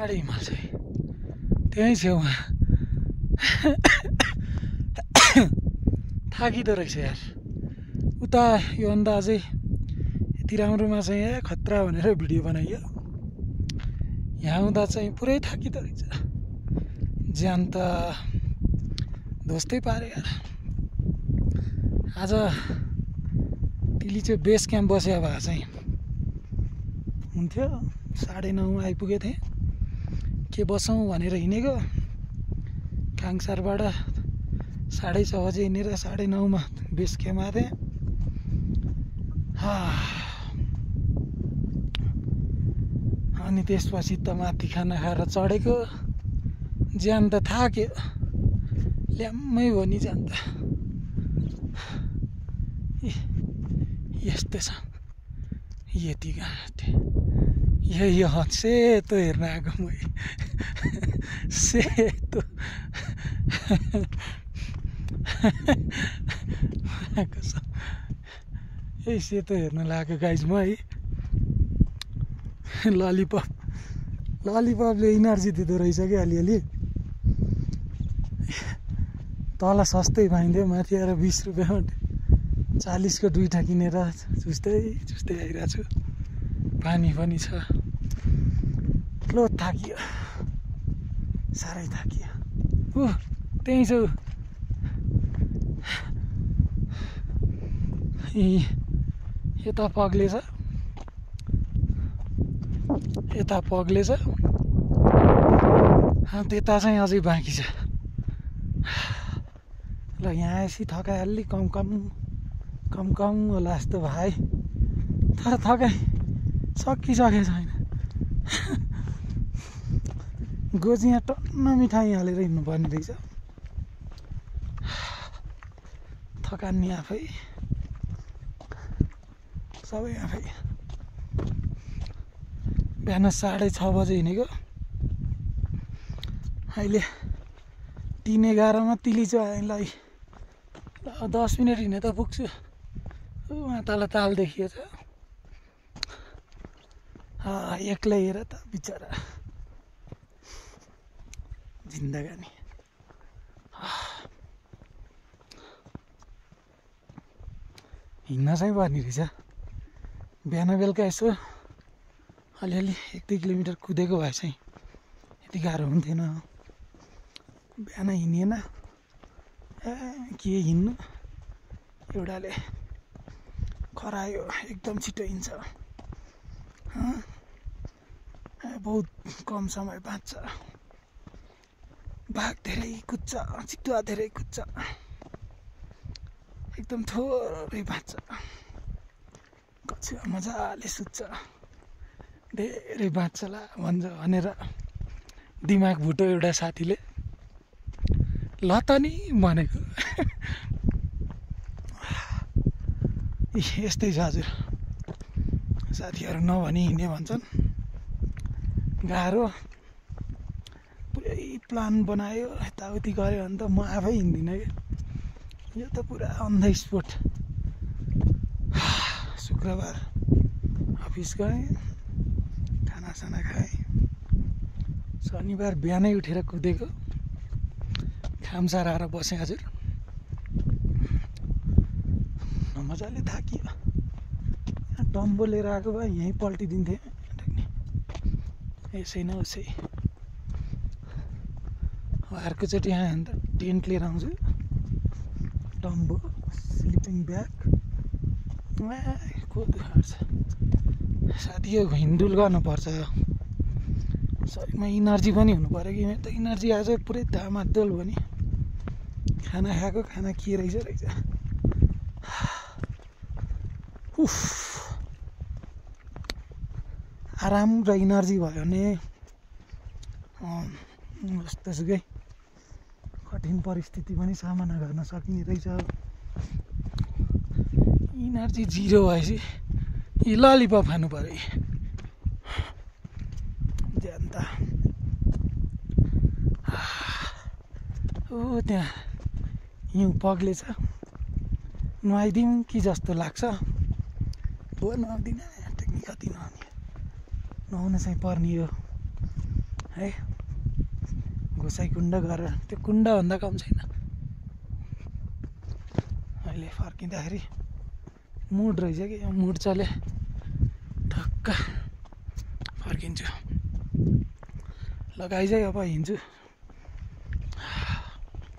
गाडी हिमाल चाहिँ त्यहीँ छेउमा थाकिदो रहेछ यार। उता योभन्दा अझै यति राम्रोमा चाहिँ खतरा भनेर भिडियो बनाइयो, यहाँ आउँदा चाहिँ पुरै थाकिदो रहेछ। ज्यान त ध्वस्तै पारे यार। आज तिली चाहिँ बेस क्याम्प बस्यो भए चाहिँ हुन्थ्यो। 9:30 आइपुगेको थिएँ। के बसौँ भनेर हिँडेको काङसारबाट 6:30 बजे हिँडेर 9:30 बेस क्याम्प आएको थिएँ। अनि त्यसपछि त माथि खाना खाएर चढेको। ज्यान त थाक्यो, ल्याम्मै हो नि ज्यान त। यस्तो छ यति घाँटे यो सेतो हेर्न आएको म सेतो यही सेतो हेर्न लागेको गाइज म है। ललिपपले इनर्जी दिँदो रहेछ कि अलिअलि। तल सस्तै पाइन्थ्यो, माथि आएर 20 रुपियाँमा 40 को 2टा किनेर चुस्दै आइरहेको छु। पानी पनि छ। लो थाकियो, साह्रै थाकियो। त्यहीँ छु। यता पग्लेछ त्यता चाहिँ अझै बाँकी छ। ल यहाँ आएपछि थकाइ अलि कम होला जस्तो भाइ, तर थकाइ सकिसकेको छैन। गोजिया टन्न मिठाई हालेर हिँड्नुपर्ने रहेछ। थकान नि आफै, सबै आफै। बिहान 6:30 बजे हिँडेको, अहिले 3:11 तिलीचोलाई 10 मिनट हिँडे त पुग्छु। उहाँ तल ताल देखिएछ। एक्लै हेर त बिचरा जिन्दगानी। हिँड्न चाहिँ पर्ने रहेछ। बिहान बेलुका यसो अलिअलि 1-2 किलोमिटर कुदेको भए चाहिँ यति गाह्रो हुन्थेन। बिहान हिँडिएन, के हिँड्नु, एउटाले खरायो एकदम छिटो हिँड्छ। बहुत कम समय बाँच्छ। भाग धेरै कुद्छ, चितुवा धेरै कुद्छ, एकदम थोरै बाँच्छ। कछुवा मजाले सुत्छ, धेरै बाँच्छ ला भनेर दिमाग भुटो एउटा साथीले। ल त नि भनेको। यस्तै छ हजुर, साथीहरू नभनी हिँड्ने भन्छन्। गाह्रो। पुरै प्लान बनायो, यताउति गऱ्यो भने त म आफै हिँड्दिनँ क्या। यो त पुरा अन द स्पोट। शुक्रबार अफिस गएँ, खानासाना खाएँ। शनिबार बिहानै उठेर कुदेको, खामसार आएर बसेँ हजुर। मजाले थाकियो। डम्बो लिएर आएको भए यहीँ पल्टिदिन्थेँ। यसै न उसै। अर्कोचोटि आयो भने त टेन्ट लिएर आउँछु, डम्बो, स्लिपिङ ब्याग। को दुखार्छ साथी, हिँडुल गर्नुपर्छ। शरीरमा इनर्जी पनि हुनु पऱ्यो कि। मेरो त इनर्जी आज पुरै धामाधोल भयो नि। खाना खाएको, खाना के रहेछ। आराम र इनर्जी भयो भने जस्तोसुकै कठिन परिस्थिति पनि सामना गर्न सकिने रहेछ। इनर्जी जिरो भएपछि यी ललिपप खानु पऱ्यो। ज्यान त त्यहाँ हिउँ पग्लेछ, नुहाइदिउँ कि जस्तो लाग्छ। नुहाउँदिनँ, टेक्निक कति नुहाउने, नुहाउन चाहिँ पर्ने हो। है। गोसाइँकुण्ड गरेर त्यो कुण्डभन्दा कम छैन। अहिले फर्किँदाखेरि मुड रहेछ कि मुड चले ठक्क फर्किन्छु। ल गाइज अब हिँड्छु।